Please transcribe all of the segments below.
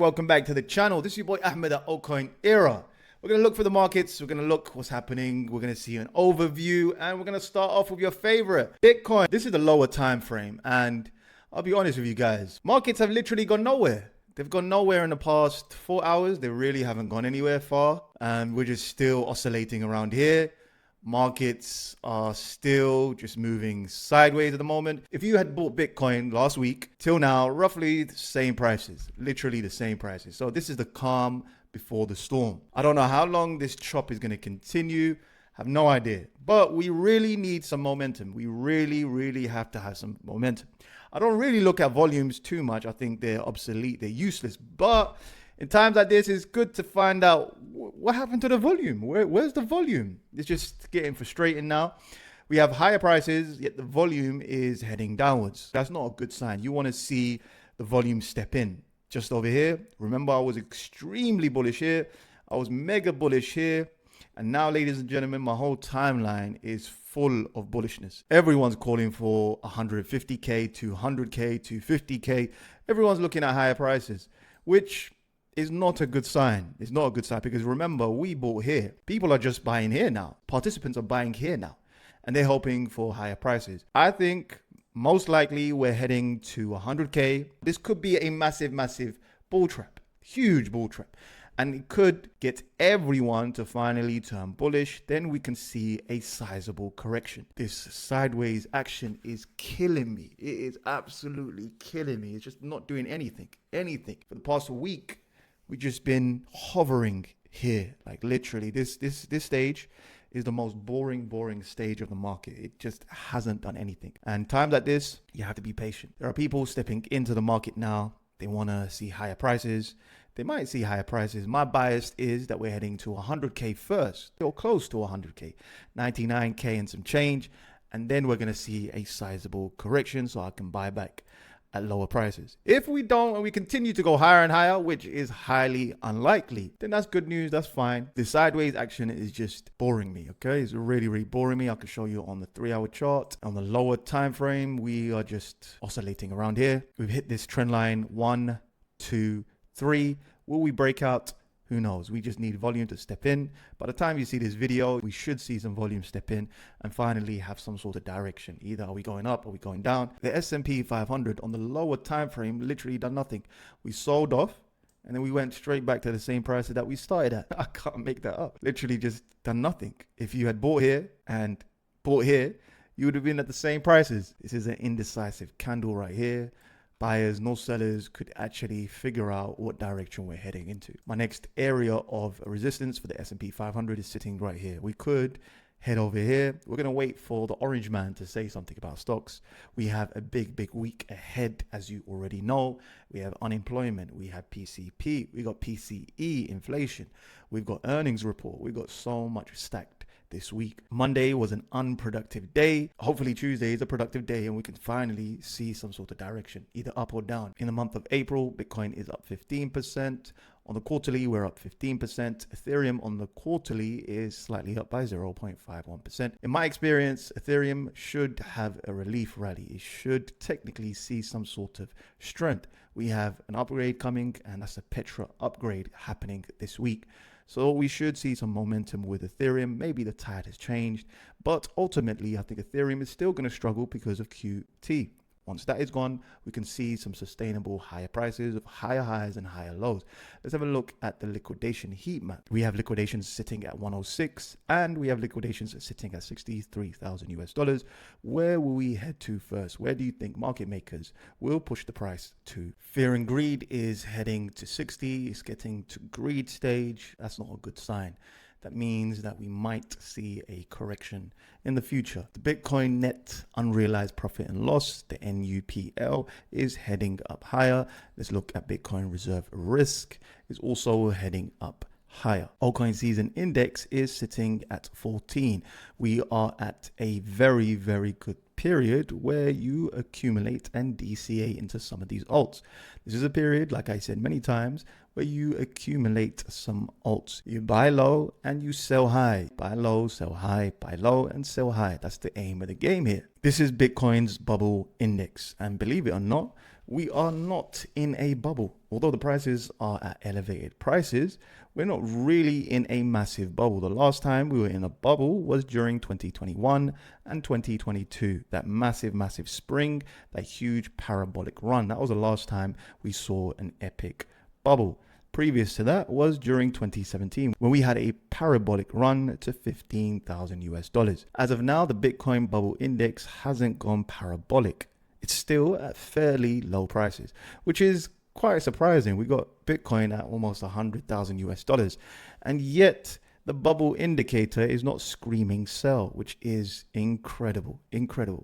Welcome back to the channel. This is your boy Ahmed at Altcoin Era. We're going to look for the markets. We're going to look what's happening. We're going to see an overview, and we're going to start off with your favorite, Bitcoin. This is the lower time frame, and I'll be honest with you guys. Markets have literally gone nowhere. They've gone nowhere in the past 4 hours. They really haven't gone anywhere far, and we're just still oscillating around here. Markets are still just moving sideways at the moment. If you had bought Bitcoin last week till now, roughly the same prices, literally the same prices. So this is the calm before the storm. I don't know how long this chop is going to continue. Have no idea, but we really need some momentum. We really have to have some momentum. I don't really look at volumes too much. I think they're obsolete, they're useless, but in times like this, it's good to find out what happened to the volume. Where's the volume? It's just getting frustrating now. We have higher prices, yet the volume is heading downwards. That's not a good sign. You want to see the volume step in. Just over here, remember I was extremely bullish here. I was mega bullish here. And now, ladies and gentlemen, my whole timeline is full of bullishness. Everyone's calling for 150K, 200K, 250K. Everyone's looking at higher prices, which is not a good sign. It's not a good sign because remember, we bought here. People are just buying here now. Participants are buying here now, and they're hoping for higher prices. I think most likely we're heading to 100K. This could be a massive bull trap, huge bull trap. And it could get everyone to finally turn bullish. Then we can see a sizable correction. This sideways action is killing me. It is absolutely killing me. It's just not doing anything. For the past week, we've just been hovering here. Like literally, this stage is the most boring stage of the market. It just hasn't done anything. And times like this, you have to be patient. There are people stepping into the market now. They want to see higher prices. They might see higher prices. My bias is that we're heading to 100K first, or close to 100K, 99K and some change. And then we're going to see a sizable correction so I can buy back at lower prices. If we don't and we continue to go higher and higher, which is highly unlikely, then that's good news. That's fine. The sideways action is just boring me. Okay, it's really boring me. I can show you on the 3-hour chart. On the lower time frame, we are just oscillating around here. We've hit this trend line 1, 2, 3. Will we break out? Who knows? We just need volume to step in. By the time you see this video, we should see some volume step in and finally have some sort of direction. Either are we going up or are we going down? The S&P 500 on the lower time frame literally done nothing. We sold off and then we went straight back to the same price that we started at. I can't make that up. Literally just done nothing. If you had bought here and bought here, you would have been at the same prices. This is an indecisive candle right here. Buyers, no sellers could actually figure out what direction we're heading into. My next area of resistance for the S&P 500 is sitting right here. We could head over here. We're going to wait for the orange man to say something about stocks. We have a big week ahead, as you already know. We have unemployment. We have PCP. We got PCE inflation. We've got earnings report. We've got so much stacked this week. Monday was an unproductive day. Hopefully Tuesday is a productive day and we can finally see some sort of direction, either up or down. In the month of April, Bitcoin is up 15%. On the quarterly, we're up 15%. Ethereum on the quarterly is slightly up by 0.51%. In my experience, Ethereum should have a relief rally. It should technically see some sort of strength. We have an upgrade coming, and that's a Petra upgrade happening this week. So we should see some momentum with Ethereum. Maybe the tide has changed, but ultimately, I think Ethereum is still going to struggle because of QT. Once that is gone, we can see some sustainable higher prices of higher highs and higher lows. Let's have a look at the liquidation heat map. We have liquidations sitting at 106 and we have liquidations sitting at 63,000 US dollars. Where will we head to first? Where do you think market makers will push the price to? Fear and greed is heading to 60. It's getting to greed stage. That's not a good sign. That means that we might see a correction in the future. The Bitcoin net unrealized profit and loss, the NUPL, is heading up higher. Let's look at Bitcoin reserve risk. Is also heading up higher. Altcoin season index is sitting at 14. We are at a very good period where you accumulate and DCA into some of these alts. This is a period, like I said many times, where you accumulate some alts. You buy low and you sell high. Buy low, sell high, buy low and sell high. That's the aim of the game here. This is Bitcoin's bubble index. And believe it or not, we are not in a bubble. Although the prices are at elevated prices, we're not really in a massive bubble. The last time we were in a bubble was during 2021 and 2022. That massive spring, that huge parabolic run. That was the last time we saw an epic bubble. Previous to that was during 2017 when we had a parabolic run to 15,000 US dollars. As of now, the Bitcoin bubble index hasn't gone parabolic. It's still at fairly low prices, which is quite surprising. We got Bitcoin at almost 100,000 US dollars, and yet the bubble indicator is not screaming sell, which is incredible.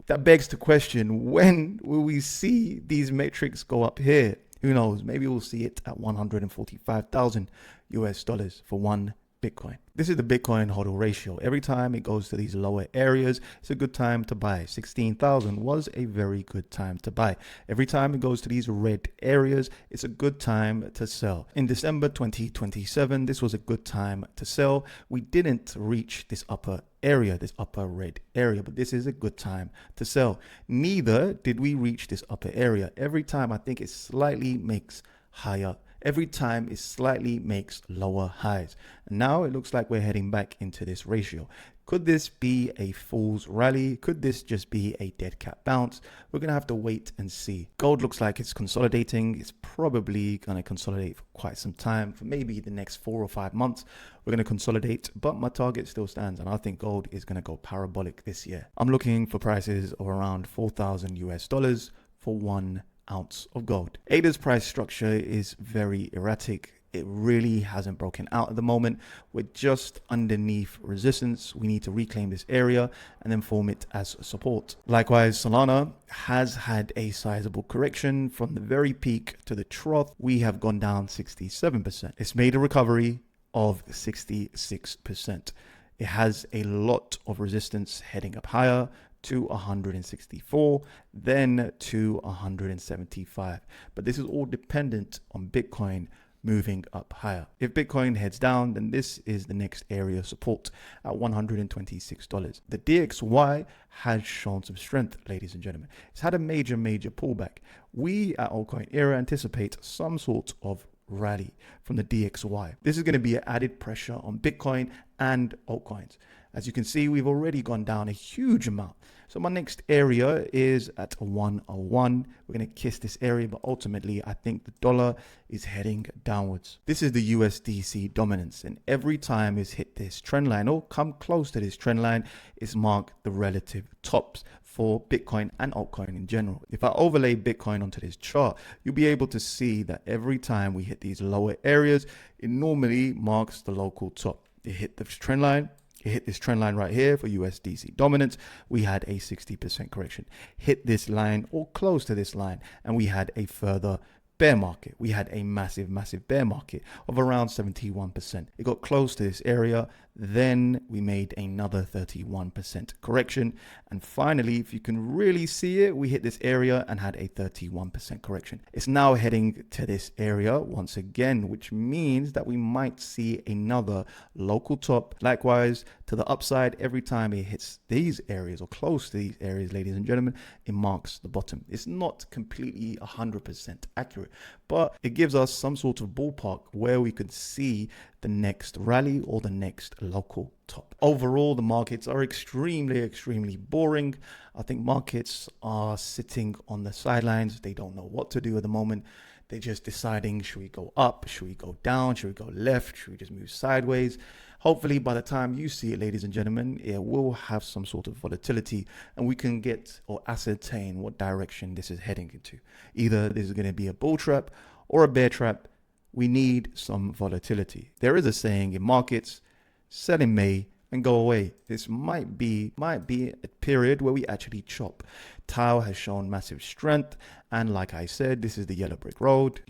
That begs the question, when will we see these metrics go up here? Who knows? Maybe we'll see it at 145,000 US dollars for one Bitcoin. This is the Bitcoin hodl ratio. Every time it goes to these lower areas, it's a good time to buy. 16,000 was a very good time to buy. Every time it goes to these red areas, it's a good time to sell. In December 2027, this was a good time to sell. We didn't reach this upper area, this upper red area, but this is a good time to sell. Neither did we reach this upper area. Every time I think it slightly makes higher. Every time it slightly makes lower highs. And now it looks like we're heading back into this ratio. Could this be a fool's rally? Could this just be a dead cat bounce? We're going to have to wait and see. Gold looks like it's consolidating. It's probably going to consolidate for quite some time. For maybe the next 4 or 5 months, we're going to consolidate. But my target still stands. And I think gold is going to go parabolic this year. I'm looking for prices of around 4,000 US dollars for 1 ounce of gold. ADA's price structure is very erratic. It really hasn't broken out at the moment. We're just underneath resistance. We need to reclaim this area and then form it as support. Likewise, Solana has had a sizable correction from the very peak to the trough. We have gone down 67%. It's made a recovery of 66%. It has a lot of resistance heading up higher to 164, then to 175. But this is all dependent on Bitcoin moving up higher. If Bitcoin heads down, then this is the next area of support at $126. The DXY has shown some strength, ladies and gentlemen. It's had a major pullback. We at Altcoin Era anticipate some sort of rally from the DXY. This is going to be an added pressure on Bitcoin and altcoins. As you can see, we've already gone down a huge amount. So my next area is at 101. We're going to kiss this area, but ultimately I think the dollar is heading downwards. This is the USDC dominance, and every time it's hit this trend line or come close to this trend line, it's marked the relative tops for Bitcoin and altcoin in general. If I overlay Bitcoin onto this chart, you'll be able to see that every time we hit these lower areas, it normally marks the local top. It hit the trend line. It hit this trend line right here for USDC dominance. We had a 60% correction. Hit this line or close to this line, and we had a further bear market. We had a massive bear market of around 71%. It got close to this area. Then we made another 31% correction. And finally, if you can really see it, we hit this area and had a 31% correction. It's now heading to this area once again, which means that we might see another local top. Likewise, to the upside, every time it hits these areas or close to these areas, ladies and gentlemen, it marks the bottom. It's not completely 100% accurate, but it gives us some sort of ballpark where we could see the next rally or the next local top. Overall, the markets are extremely boring. I think markets are sitting on the sidelines. They don't know what to do at the moment. They're just deciding, should we go up? Should we go down? Should we go left? Should we just move sideways? Hopefully by the time you see it, ladies and gentlemen, it will have some sort of volatility and we can get or ascertain what direction this is heading into. Either this is going to be a bull trap or a bear trap. We need some volatility. There is a saying in markets, sell in May and go away. This might be a period where we actually chop. Tau has shown massive strength, and like I said, this is the yellow brick road.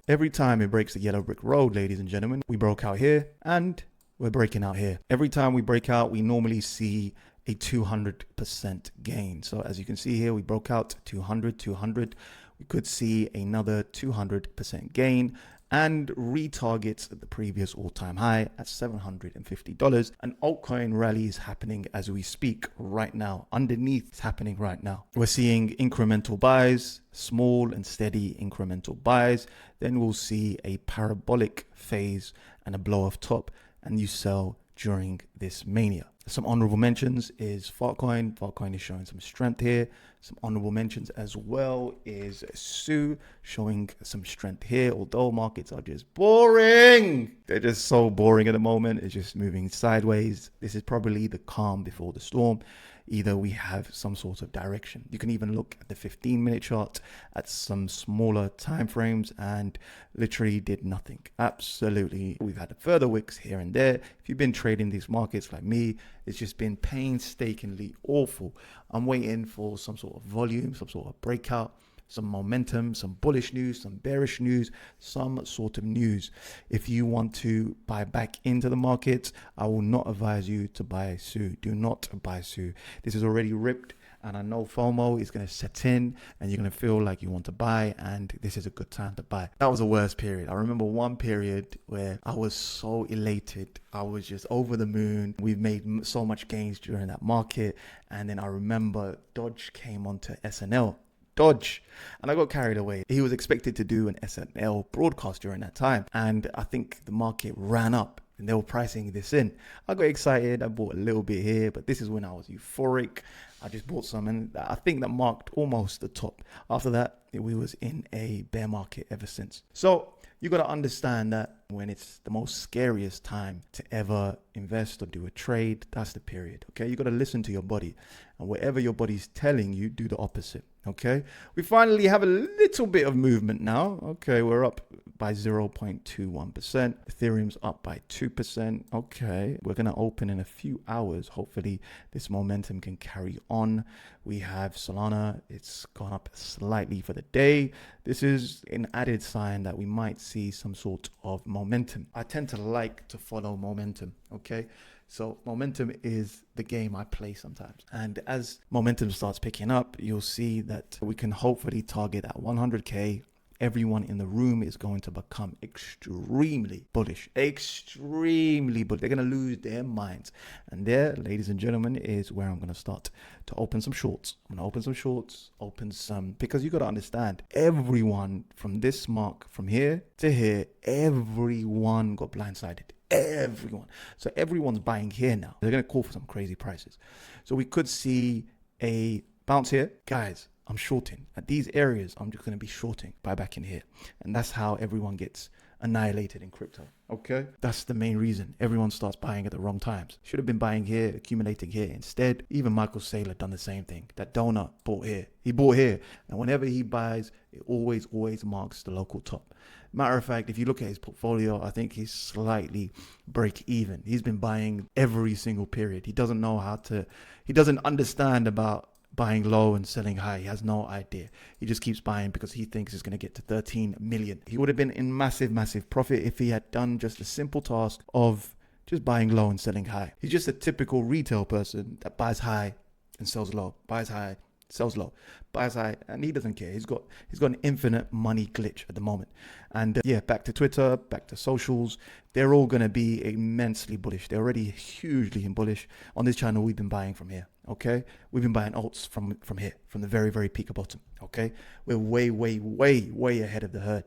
Every time it breaks the yellow brick road, ladies and gentlemen, we broke out here and we're breaking out here. Every time we break out, we normally see a 200% gain. So as you can see here, we broke out 200. We could see another 200% gain. and retargets the previous all-time high at $750. An altcoin rally is happening as we speak right now. Underneath, it's happening right now. We're seeing incremental buys, small and steady incremental buys. Then we'll see a parabolic phase and a blow off top, and you sell during this mania. Some honorable mentions is Fartcoin. Fartcoin is showing some strength here. Some honorable mentions as well is Su showing some strength here, although markets are just boring. They're just so boring at the moment. It's just moving sideways. This is probably the calm before the storm. Either we have some sort of direction. You can even look at the 15-minute chart at some smaller time frames and literally did nothing. Absolutely. We've had further wicks here and there. If you've been trading these markets like me, it's just been painstakingly awful. I'm waiting for some sort of volume, some sort of breakout, some momentum, some bullish news, some bearish news, some sort of news. If you want to buy back into the markets, I will not advise you to buy Su. Do not buy Su. This is already ripped, and I know FOMO is going to set in and you're going to feel like you want to buy, and this is a good time to buy. That was the worst period. I remember one period where I was so elated. I was just over the moon. We've made so much gains during that market. And then I remember Dodge came onto SNL. Dodge, and I got carried away. He was expected to do an SNL broadcast during that time, and I think the market ran up and they were pricing this in. I got excited. I bought a little bit here, but this is when I was euphoric. I just bought some, and I think that marked almost the top. After that, we was in a bear market ever since. So you got to understand that when it's the most scariest time to ever invest or do a trade, that's the period. Okay, you got to listen to your body, and whatever your body's telling you, do the opposite. Okay, we finally have a little bit of movement now. Okay, we're up by 0.21%. Ethereum's up by 2%. Okay, we're going to open in a few hours. Hopefully this momentum can carry on. We have Solana. It's gone up slightly for the day. This is an added sign that we might see some sort of momentum. I tend to like to follow momentum. Okay, so momentum is the game I play sometimes. And as momentum starts picking up, you'll see that we can hopefully target at 100K. Everyone in the room is going to become extremely bullish. Extremely bullish. They're going to lose their minds. And there, ladies and gentlemen, is where I'm going to start to open some shorts. I'm going to open some shorts, because you got to understand, everyone from this mark, from here to here, everyone got blindsided. Everyone. So everyone's buying here now. They're going to call for some crazy prices. So we could see a bounce here. Guys, I'm shorting. At these areas, I'm just going to be shorting. Buy back in here. And that's how everyone gets annihilated in crypto. Okay? That's the main reason. Everyone starts buying at the wrong times. Should have been buying here, accumulating here. Instead, even Michael Saylor done the same thing. That donut bought here. He bought here. And whenever he buys, it always marks the local top. Matter of fact, if you look at his portfolio, I think he's slightly break even. He's been buying every single period. He doesn't understand about buying low and selling high. He has no idea. He just keeps buying because he thinks it's going to get to 13 million. He would have been in massive profit if he had done just a simple task of just buying low and selling high. He's just a typical retail person that buys high and sells low, buys high, sells low, buys high, and he doesn't care. He's got an infinite money glitch at the moment. And yeah, back to Twitter, back to socials, they're all going to be immensely bullish. They're already hugely bullish. On this channel, we've been buying from here. Okay, we've been buying alts from here, from the very peak of bottom. Okay, we're way ahead of the herd.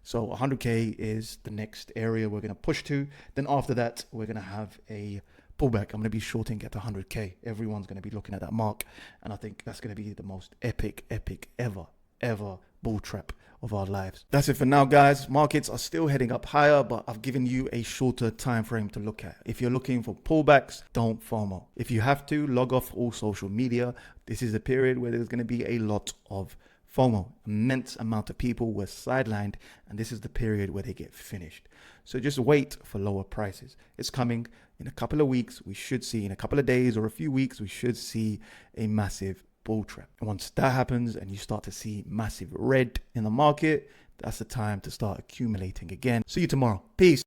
So 100K is the next area we're going to push to. Then after that, we're going to have a pullback. I'm going to be shorting at 100K. Everyone's going to be looking at that mark, and I think that's going to be the most epic ever bull trap of our lives. That's it for now, guys. Markets are still heading up higher, but I've given you a shorter time frame to look at. If you're looking for pullbacks, don't FOMO. If you have to, log off all social media. This is a period where there's going to be a lot of FOMO. Immense amount of people were sidelined, and this is the period where they get finished. So just wait for lower prices. It's coming in a couple of weeks. We should see in a couple of days or a few weeks, we should see a massive bull trap. And once that happens and you start to see massive red in the market, that's the time to start accumulating again. See you tomorrow. Peace.